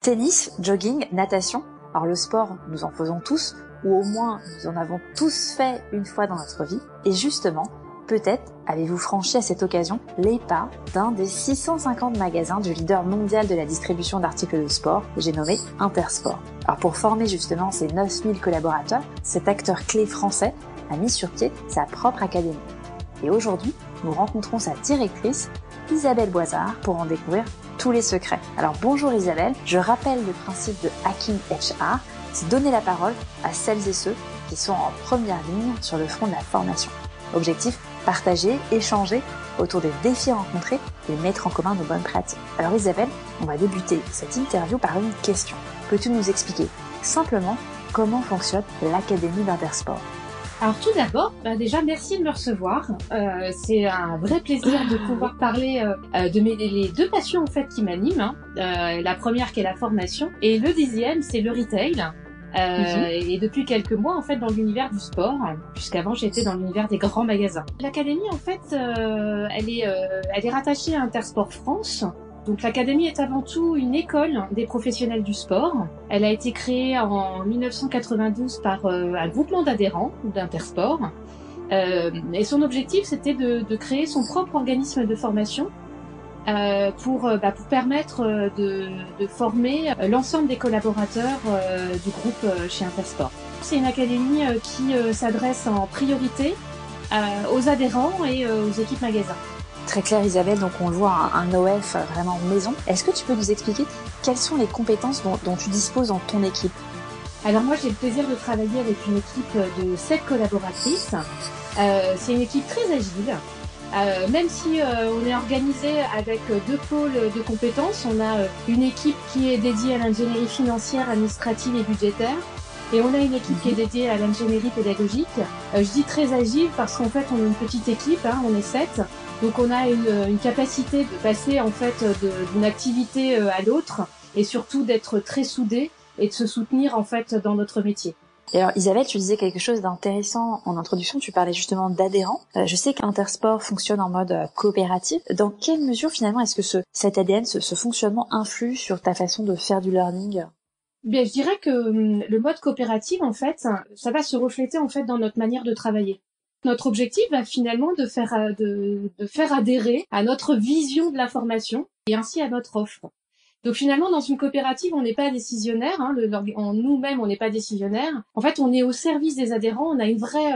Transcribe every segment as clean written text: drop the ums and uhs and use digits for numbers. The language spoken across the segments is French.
Tennis, jogging, natation. Alors le sport, nous en faisons tous, ou au moins nous en avons tous fait une fois dans notre vie. Et justement, peut-être avez-vous franchi à cette occasion les pas d'un des 650 magasins du leader mondial de la distribution d'articles de sport, j'ai nommé Intersport. Alors pour former justement ces 9000 collaborateurs, cet acteur clé français a mis sur pied sa propre académie. Et aujourd'hui, nous rencontrons sa directrice, Isabelle Boisard, pour en découvrir tous les secrets. Alors bonjour Isabelle, je rappelle le principe de Hacking HR, c'est donner la parole à celles et ceux qui sont en première ligne sur le front de la formation. Objectif, partager, échanger autour des défis rencontrés et mettre en commun nos bonnes pratiques. Alors Isabelle, on va débuter cette interview par une question. Peux-tu nous expliquer simplement comment fonctionne l'Académie d'Intersport ? Alors tout d'abord, déjà merci de me recevoir. C'est un vrai plaisir de pouvoir parler de les deux passions en fait qui m'animent. La première qui est la formation et le deuxième c'est le retail. Et depuis quelques mois en fait dans l'univers du sport, puisqu'avant j'étais dans l'univers des grands magasins. L'académie en fait, elle est rattachée à Intersport France. Donc l'académie est avant tout une école des professionnels du sport. Elle a été créée en 1992 par un groupement d'adhérents d'Intersport. Et son objectif c'était de créer son propre organisme de formation pour permettre de former l'ensemble des collaborateurs du groupe chez Intersport. C'est une académie qui s'adresse en priorité aux adhérents et aux équipes magasins. Très clair Isabelle, donc on le voit, un OF vraiment maison. Est-ce que tu peux nous expliquer quelles sont les compétences dont tu disposes dans ton équipe ? Alors moi j'ai le plaisir de travailler avec une équipe de 7 collaboratrices. C'est une équipe très agile. Même si on est organisé avec 2 pôles de compétences, on a une équipe qui est dédiée à l'ingénierie financière, administrative et budgétaire. Et on a une équipe qui est dédiée à l'ingénierie pédagogique. Je dis très agile parce qu'en fait on est une petite équipe, on est 7. Donc on a une capacité de passer en fait d'une activité à l'autre et surtout d'être très soudés et de se soutenir en fait dans notre métier. Et alors Isabelle, tu disais quelque chose d'intéressant en introduction, tu parlais justement d'adhérents. Je sais qu'Intersport fonctionne en mode coopératif. Dans quelle mesure finalement est-ce que cet ADN, ce fonctionnement influe sur ta façon de faire du learning ? Bien, je dirais que le mode coopératif en fait, ça va se refléter en fait dans notre manière de travailler. Notre objectif va finalement de faire adhérer à notre vision de la formation et ainsi à notre offre. Donc finalement, dans une coopérative, on n'est pas décisionnaire. Nous-mêmes, on n'est pas décisionnaire. En fait, on est au service des adhérents. On a une vraie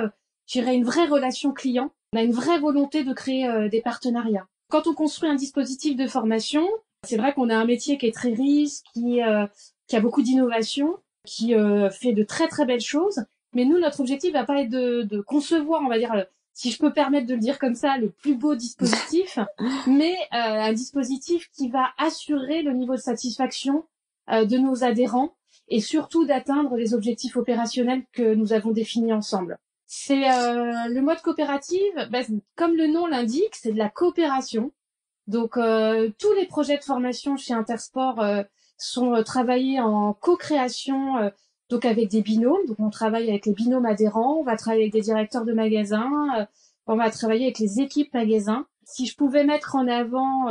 relation client. On a une vraie volonté de créer des partenariats. Quand on construit un dispositif de formation, c'est vrai qu'on a un métier qui est très riche, qui a beaucoup d'innovation, qui fait de très très belles choses. Mais nous, notre objectif va pas être de concevoir, on va dire, si je peux permettre de le dire comme ça, le plus beau dispositif, mais un dispositif qui va assurer le niveau de satisfaction de nos adhérents et surtout d'atteindre les objectifs opérationnels que nous avons définis ensemble. C'est le mode coopératif, comme le nom l'indique, c'est de la coopération. Donc tous les projets de formation chez Intersport sont travaillés en co-création. Donc avec des binômes, donc on travaille avec les binômes adhérents, on va travailler avec des directeurs de magasins, on va travailler avec les équipes magasins. Si je pouvais mettre en avant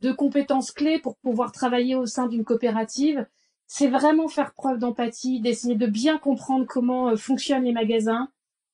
2 compétences clés pour pouvoir travailler au sein d'une coopérative, c'est vraiment faire preuve d'empathie, d'essayer de bien comprendre comment fonctionnent les magasins,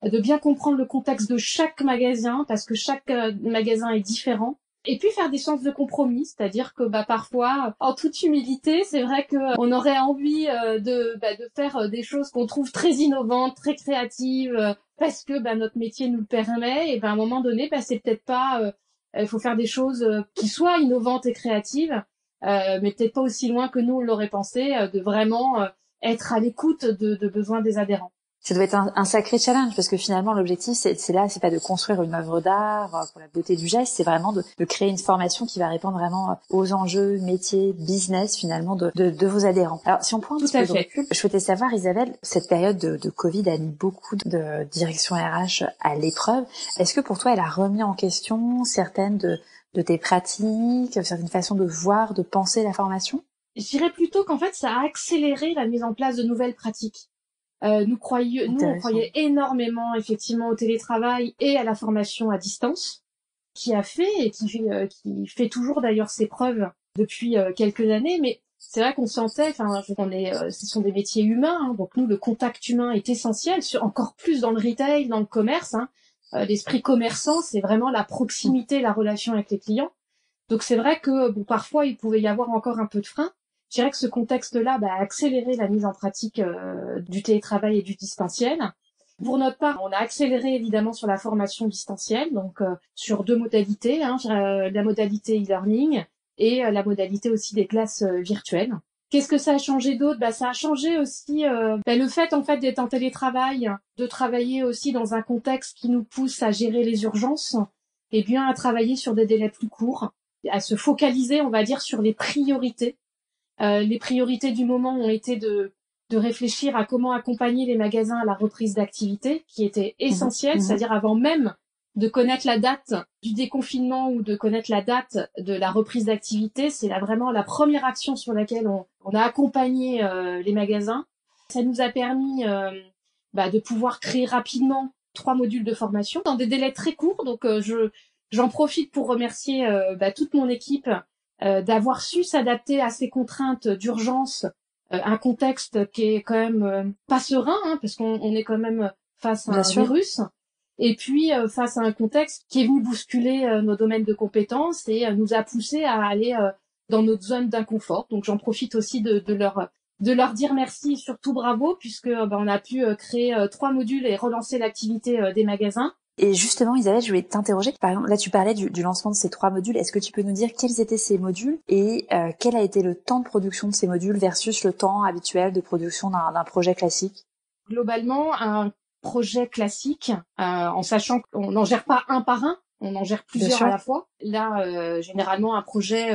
de bien comprendre le contexte de chaque magasin, parce que chaque magasin est différent. Et puis faire des sens de compromis, c'est-à-dire que parfois, en toute humilité, c'est vrai que on aurait envie de faire des choses qu'on trouve très innovantes, très créatives, parce que notre métier nous le permet. Et à un moment donné, c'est peut-être pas, il faut faire des choses qui soient innovantes et créatives, mais peut-être pas aussi loin que nous on l'aurait pensé, de vraiment être à l'écoute de besoins des adhérents. Ça doit être un sacré challenge parce que finalement l'objectif c'est pas de construire une œuvre d'art pour la beauté du geste, c'est vraiment de créer une formation qui va répondre vraiment aux enjeux, métiers, business finalement de vos adhérents. Alors si on prend un petit peu de recul, je souhaitais savoir Isabelle, cette période de Covid a mis beaucoup de direction RH à l'épreuve. Est-ce que pour toi elle a remis en question certaines de tes pratiques, certaines façons de voir, de penser la formation ? Je dirais plutôt qu'en fait ça a accéléré la mise en place de nouvelles pratiques. On croyait énormément effectivement au télétravail et à la formation à distance, qui a fait et qui fait toujours d'ailleurs ses preuves depuis quelques années. Mais c'est vrai qu'on sentait, ce sont des métiers humains, hein, donc nous, le contact humain est essentiel, encore plus dans le retail, dans le commerce. Hein. L'esprit commerçant, c'est vraiment la proximité, la relation avec les clients. Donc c'est vrai que parfois, il pouvait y avoir encore un peu de frein. Je dirais que ce contexte-là a accéléré la mise en pratique du télétravail et du distanciel. Pour notre part, on a accéléré évidemment sur la formation distancielle, donc sur 2 modalités, hein, la modalité e-learning et la modalité aussi des classes virtuelles. Qu'est-ce que ça a changé d'autre ? Ça a changé aussi le fait en fait d'être en télétravail, de travailler aussi dans un contexte qui nous pousse à gérer les urgences, et bien à travailler sur des délais plus courts, à se focaliser, on va dire, sur les priorités. Les priorités du moment ont été de réfléchir à comment accompagner les magasins à la reprise d'activité, qui était essentielle, c'est-à-dire avant même de connaître la date du déconfinement ou de connaître la date de la reprise d'activité. C'est vraiment la première action sur laquelle on a accompagné les magasins. Ça nous a permis de pouvoir créer rapidement 3 modules de formation dans des délais très courts. Donc j'en profite pour remercier toute mon équipe d'avoir su s'adapter à ces contraintes d'urgence, un contexte qui est quand même pas serein, hein, parce qu'on est quand même face à un virus, et puis face à un contexte qui est venu bousculer nos domaines de compétences et nous a poussé à aller dans notre zone d'inconfort. Donc j'en profite aussi de leur dire merci et surtout bravo, puisque on a pu créer 3 modules et relancer l'activité des magasins. Et justement, Isabelle, je voulais t'interroger. Par exemple, là, tu parlais du lancement de ces 3 modules. Est-ce que tu peux nous dire quels étaient ces modules et quel a été le temps de production de ces modules versus le temps habituel de production d'un projet classique ? Globalement, un projet classique, en sachant qu'on n'en gère pas un par un, on en gère plusieurs à la fois. Là, généralement, un projet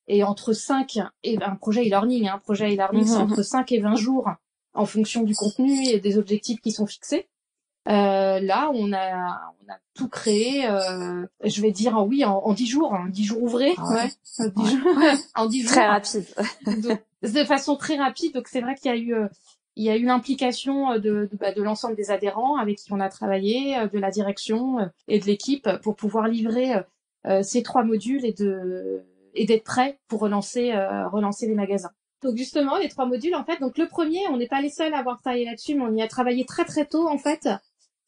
est entre 5 et un projet e-learning. Un projet e-learning, c'est entre 5 et 20 jours en fonction du contenu et des objectifs qui sont fixés. Là, on a tout créé, je vais dire en 10 jours, 10 jours ouvrés, en 10 jours. Très rapide. Donc, de façon très rapide. Donc c'est vrai qu'il y a eu l'implication de l'ensemble des adhérents avec qui on a travaillé, de la direction et de l'équipe pour pouvoir livrer ces 3 modules et d'être prêt pour relancer les magasins. Donc justement, les 3 modules, en fait, donc le premier, on n'est pas les seuls à avoir travaillé là-dessus, mais on y a travaillé très très tôt, en fait.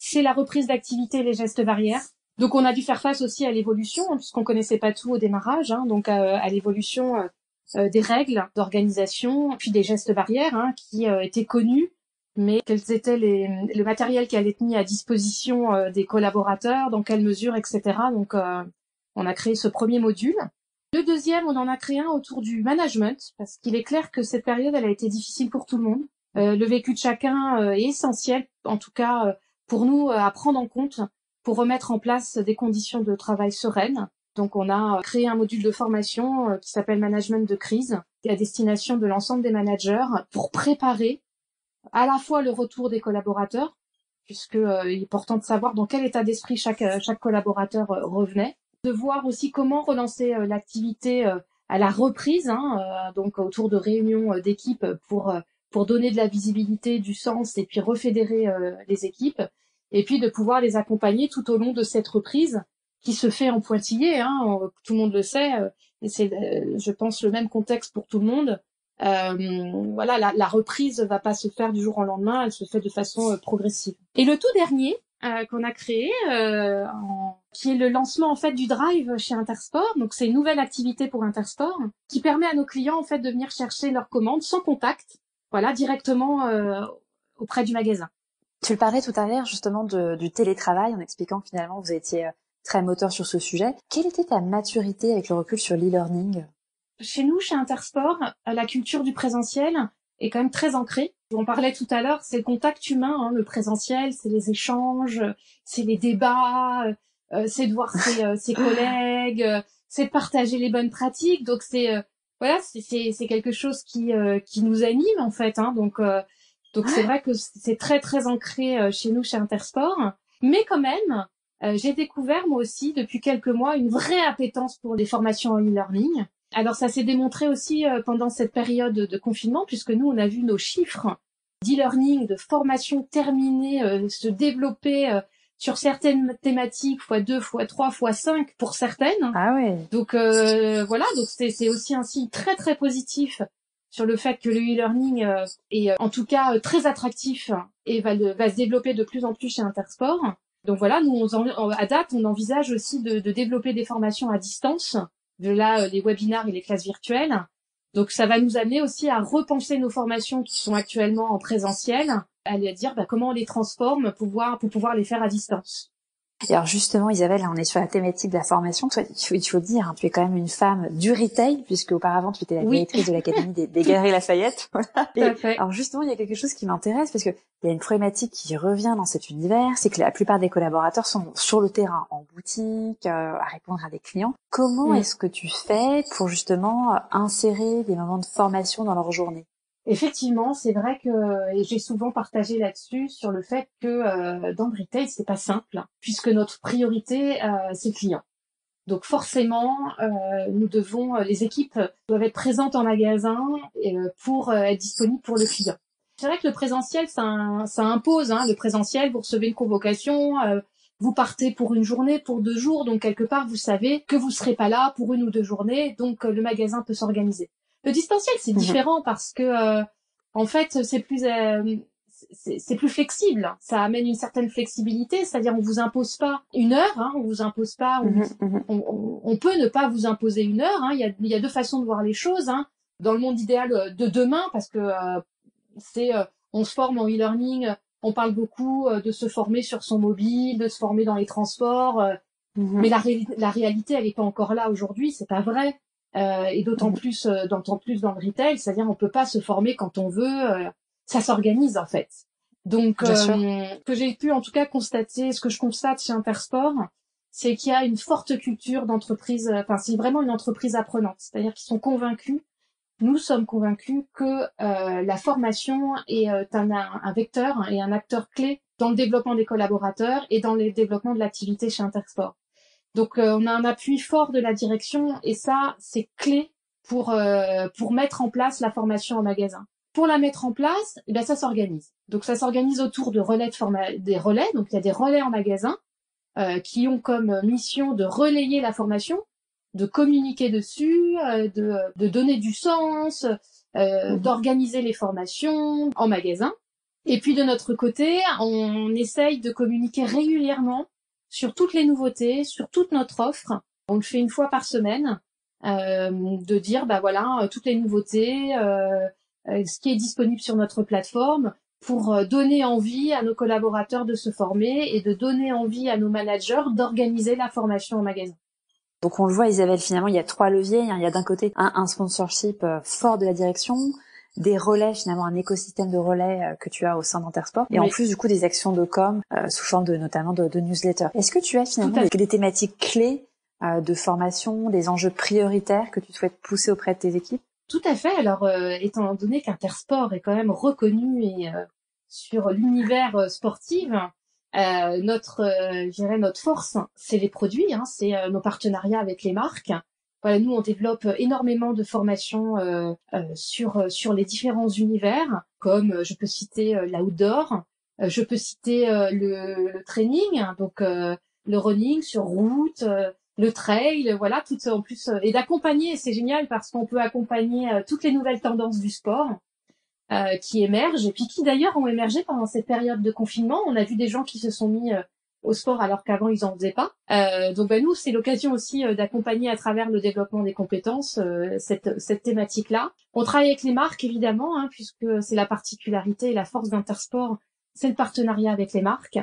C'est la reprise d'activité et les gestes barrières. Donc on a dû faire face aussi à l'évolution, hein, puisqu'on connaissait pas tout au démarrage, hein, donc à l'évolution des règles d'organisation, puis des gestes barrières qui étaient connus, mais quels étaient le matériel qui allait être mis à disposition des collaborateurs, dans quelle mesure, etc. Donc on a créé ce premier module. Le deuxième, on en a créé un autour du management, parce qu'il est clair que cette période, elle a été difficile pour tout le monde. Le vécu de chacun est essentiel, en tout cas pour nous, à prendre en compte pour remettre en place des conditions de travail sereines. Donc on a créé un module de formation qui s'appelle Management de crise, à destination de l'ensemble des managers, pour préparer à la fois le retour des collaborateurs, puisque il est important de savoir dans quel état d'esprit chaque collaborateur revenait, de voir aussi comment relancer l'activité à la reprise, donc autour de réunions d'équipe pour donner de la visibilité, du sens et puis refédérer les équipes, et puis de pouvoir les accompagner tout au long de cette reprise qui se fait en pointillé, tout le monde le sait, et c'est, je pense, le même contexte pour tout le monde. La reprise va pas se faire du jour au lendemain, elle se fait de façon progressive. Et le tout dernier qu'on a créé, qui est le lancement en fait du Drive chez Intersport. Donc c'est une nouvelle activité pour Intersport qui permet à nos clients en fait de venir chercher leurs commandes sans contact, directement auprès du magasin. Tu le parlais tout à l'heure justement du télétravail en expliquant que finalement vous étiez très moteur sur ce sujet. Quelle était ta maturité avec le recul sur l'e-learning ? Chez nous, chez Intersport, la culture du présentiel est quand même très ancrée. On parlait tout à l'heure, c'est le contact humain, le présentiel, c'est les échanges, c'est les débats, c'est de voir ses collègues, c'est de partager les bonnes pratiques. Donc c'est quelque chose qui nous anime en fait. Donc c'est vrai que c'est très très ancré chez nous, chez Intersport. Mais quand même, j'ai découvert moi aussi depuis quelques mois une vraie appétence pour les formations en e-learning. Alors ça s'est démontré aussi pendant cette période de confinement, puisque nous on a vu nos chiffres d'e-learning, de formation terminée se développer sur certaines thématiques x2, x3, x5 pour certaines. Ah ouais. Donc donc c'est aussi un signe très très positif sur le fait que le e-learning est en tout cas très attractif et va se développer de plus en plus chez Intersport. Donc voilà, nous à date, on envisage aussi de développer des formations à distance, de là les webinars et les classes virtuelles. Donc ça va nous amener aussi à repenser nos formations qui sont actuellement en présentiel, à dire comment on les transforme pour pouvoir les faire à distance. Et alors justement, Isabelle, là, on est sur la thématique de la formation. Toi, il faut dire, hein, tu es quand même une femme du retail, puisque auparavant, tu étais la directrice de l'Académie des Galeries Lafayette. Voilà. Tout à fait. Alors justement, il y a quelque chose qui m'intéresse, parce que il y a une problématique qui revient dans cet univers, c'est que la plupart des collaborateurs sont sur le terrain, en boutique, à répondre à des clients. Comment est-ce que tu fais pour justement insérer des moments de formation dans leur journée? Effectivement, c'est vrai que et j'ai souvent partagé là-dessus sur le fait que dans le retail, c'est pas simple, puisque notre priorité c'est le client. Donc forcément, les équipes doivent être présentes en magasin pour être disponibles pour le client. C'est vrai que le présentiel, ça impose. Le présentiel, vous recevez une convocation, vous partez pour une journée, pour 2 jours, donc quelque part vous savez que vous serez pas là pour 1 ou 2 journées, donc le magasin peut s'organiser. Le distanciel, c'est différent parce que en fait, c'est plus flexible. Ça amène une certaine flexibilité, c'est-à-dire on vous impose pas une heure, on vous impose pas. On peut ne pas vous imposer une heure. Il y a 2 façons de voir les choses. Dans le monde idéal de demain, parce que on se forme en e-learning. On parle beaucoup de se former sur son mobile, de se former dans les transports. Mais la réalité, elle est pas encore là aujourd'hui. C'est pas vrai. Et d'autant plus dans le retail, c'est-à-dire on peut pas se former quand on veut, ça s'organise en fait. Donc que j'ai pu en tout cas constater, ce que je constate chez Intersport, c'est qu'il y a une forte culture d'entreprise, c'est vraiment une entreprise apprenante, c'est-à-dire qu'ils sont convaincus, nous sommes convaincus que la formation est un vecteur et un acteur clé dans le développement des collaborateurs et dans le développement de l'activité chez Intersport. Donc on a un appui fort de la direction et ça c'est clé pour mettre en place la formation en magasin. Pour la mettre en place, ça s'organise. Donc ça s'organise autour de des relais. Donc il y a des relais en magasin qui ont comme mission de relayer la formation, de communiquer dessus, de donner du sens, d'organiser les formations en magasin. Et puis de notre côté, on essaye de communiquer régulièrement sur toutes les nouveautés, sur toute notre offre. On le fait 1 fois par semaine, de dire toutes les nouveautés, ce qui est disponible sur notre plateforme pour donner envie à nos collaborateurs de se former et de donner envie à nos managers d'organiser la formation en magasin. Donc on le voit, Isabelle, finalement il y a 3 leviers. Il y a d'un côté un sponsorship fort de la direction, des relais, finalement un écosystème de relais que tu as au sein d'Intersport, et en plus du coup des actions de com sous forme notamment de newsletter. Est-ce que tu as finalement des thématiques clés de formation, des enjeux prioritaires que tu souhaites pousser auprès de tes équipes? Tout à fait. Alors étant donné qu'Intersport est quand même reconnu et sur l'univers sportif, notre force, c'est les produits, c'est nos partenariats avec les marques. Voilà, nous on développe énormément de formations sur les différents univers, comme je peux citer l'outdoor, je peux citer le training, donc le running sur route, le trail, voilà, tout ça en plus, et d'accompagner, c'est génial parce qu'on peut accompagner toutes les nouvelles tendances du sport qui émergent et puis qui d'ailleurs ont émergé pendant cette période de confinement. On a vu des gens qui se sont mis au sport alors qu'avant ils en faisaient pas. Donc nous c'est l'occasion aussi d'accompagner à travers le développement des compétences cette thématique-là. On travaille avec les marques évidemment, puisque c'est la particularité et la force d'Intersport, c'est le partenariat avec les marques.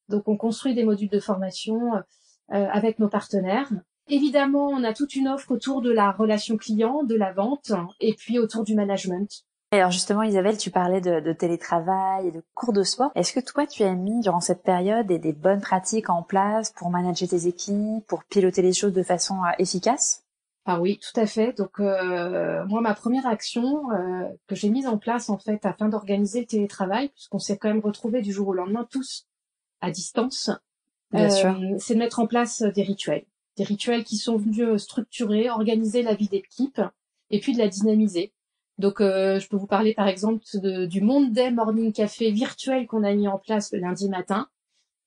Donc on construit des modules de formation avec nos partenaires. Évidemment, on a toute une offre autour de la relation client, de la vente et puis autour du management. Alors justement, Isabelle, tu parlais de télétravail et de cours de sport. Est-ce que toi, tu as mis durant cette période des bonnes pratiques en place pour manager tes équipes, pour piloter les choses de façon efficace? Ah oui, tout à fait. Donc moi, ma première action que j'ai mise en place en fait afin d'organiser le télétravail, puisqu'on s'est quand même retrouvés du jour au lendemain tous à distance, c'est de mettre en place des rituels qui sont venus structurer, organiser la vie d'équipe et puis de la dynamiser. Donc je peux vous parler par exemple du Monday Morning Café virtuel qu'on a mis en place le lundi matin,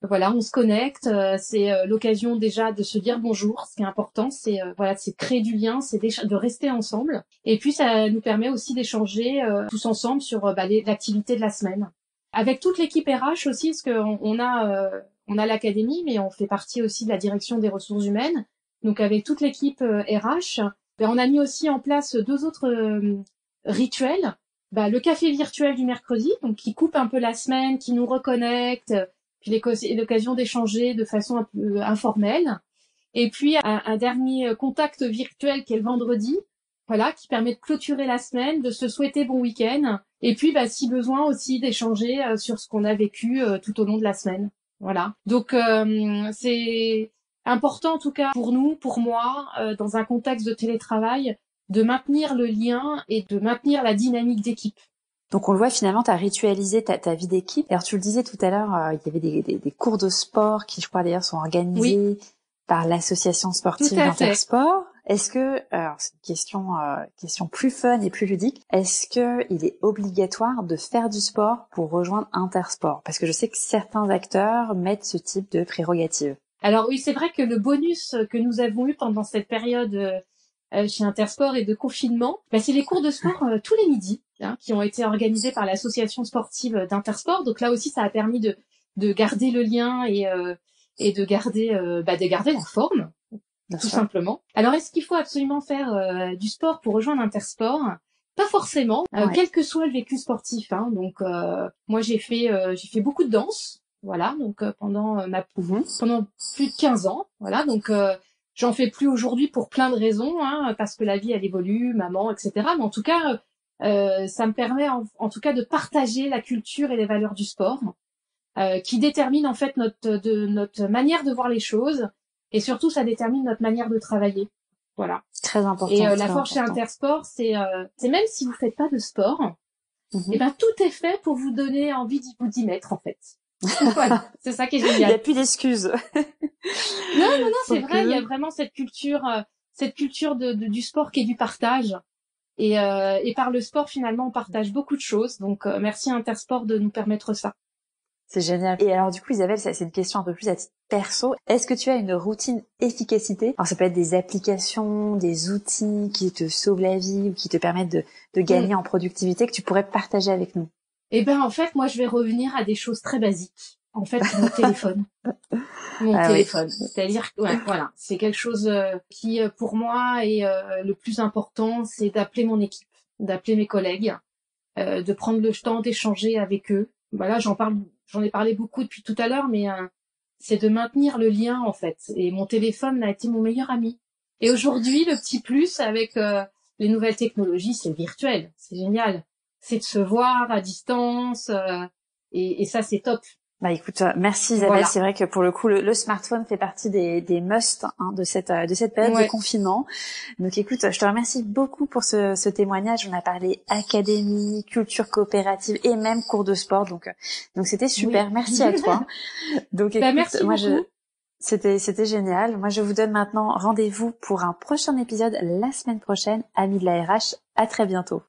Voilà, on se connecte, c'est l'occasion déjà de se dire bonjour. Ce qui est important, c'est c'est de créer du lien, c'est de rester ensemble. Et puis ça nous permet aussi d'échanger tous ensemble sur l'activité de la semaine. Avec toute l'équipe RH aussi, parce qu'on on a l'académie, mais on fait partie aussi de la direction des ressources humaines. Donc avec toute l'équipe RH, on a mis aussi en place 2 autres rituels. Le café virtuel du mercredi, donc qui coupe un peu la semaine, qui nous reconnecte, puis l'occasion d'échanger de façon un peu informelle. Et puis un dernier contact virtuel qui est le vendredi, voilà, qui permet de clôturer la semaine, de se souhaiter bon week-end, et puis si besoin aussi d'échanger sur ce qu'on a vécu tout au long de la semaine. Voilà. Donc c'est important en tout cas pour nous, pour moi, dans un contexte de télétravail, de maintenir le lien et de maintenir la dynamique d'équipe. Donc on le voit, finalement, tu as ritualisé ta vie d'équipe. Alors tu le disais tout à l'heure, il y avait des cours de sport qui, je crois d'ailleurs, sont organisés par l'association sportive d'Intersport. Est-ce que, alors c'est une question plus fun et plus ludique, est-ce que il est obligatoire de faire du sport pour rejoindre Intersport? Parce que je sais que certains acteurs mettent ce type de prérogative. Alors oui, c'est vrai que le bonus que nous avons eu pendant cette période chez Intersport et de confinement, c'est les cours de sport tous les midis, qui ont été organisés par l'association sportive d'Intersport. Donc là aussi, ça a permis de garder le lien et de garder la forme, tout simplement. Alors, est-ce qu'il faut absolument faire du sport pour rejoindre Intersport? Pas forcément, quel que soit le vécu sportif. Donc, moi, j'ai fait beaucoup de danse, voilà. Donc, pendant plus de 15 ans, voilà. Donc, j'en fais plus aujourd'hui pour plein de raisons, parce que la vie elle évolue, maman, etc. Mais en tout cas, ça me permet en tout cas de partager la culture et les valeurs du sport, qui déterminent en fait notre manière de voir les choses, et surtout ça détermine notre manière de travailler. Voilà. Très important. Et la force chez Intersport, c'est même si vous faites pas de sport, tout est fait pour vous donner envie d'y mettre en fait. Voilà, c'est ça qui est génial. Il n'y a plus d'excuses. Non, c'est vrai, il y a vraiment cette culture du sport qui est du partage. Et par le sport, finalement, on partage beaucoup de choses. Donc, merci Intersport de nous permettre ça. C'est génial. Et alors, du coup, Isabelle, ça, c'est une question un peu plus à titre perso. Est-ce que tu as une routine efficacité? Alors, ça peut être des applications, des outils qui te sauvent la vie ou qui te permettent de gagner en productivité que tu pourrais partager avec nous. En fait, moi, je vais revenir à des choses très basiques. En fait, mon téléphone. Mon téléphone. Oui. C'est-à-dire que, voilà, c'est quelque chose qui, pour moi, est le plus important, c'est d'appeler mon équipe, d'appeler mes collègues, de prendre le temps d'échanger avec eux. Voilà, j'en ai parlé beaucoup depuis tout à l'heure, mais c'est de maintenir le lien, en fait. Et mon téléphone a été mon meilleur ami. Et aujourd'hui, le petit plus avec les nouvelles technologies, c'est le virtuel. C'est génial. C'est de se voir à distance, et ça, c'est top. Écoute, merci Isabelle. Voilà. C'est vrai que pour le coup, le smartphone fait partie des must de cette période de confinement. Donc écoute, je te remercie beaucoup pour ce témoignage. On a parlé académie, culture coopérative et même cours de sport. Donc c'était super. Oui. Merci à toi. Donc écoute, merci beaucoup. C'était génial. Moi, je vous donne maintenant rendez-vous pour un prochain épisode la semaine prochaine. Amis de la RH, à très bientôt.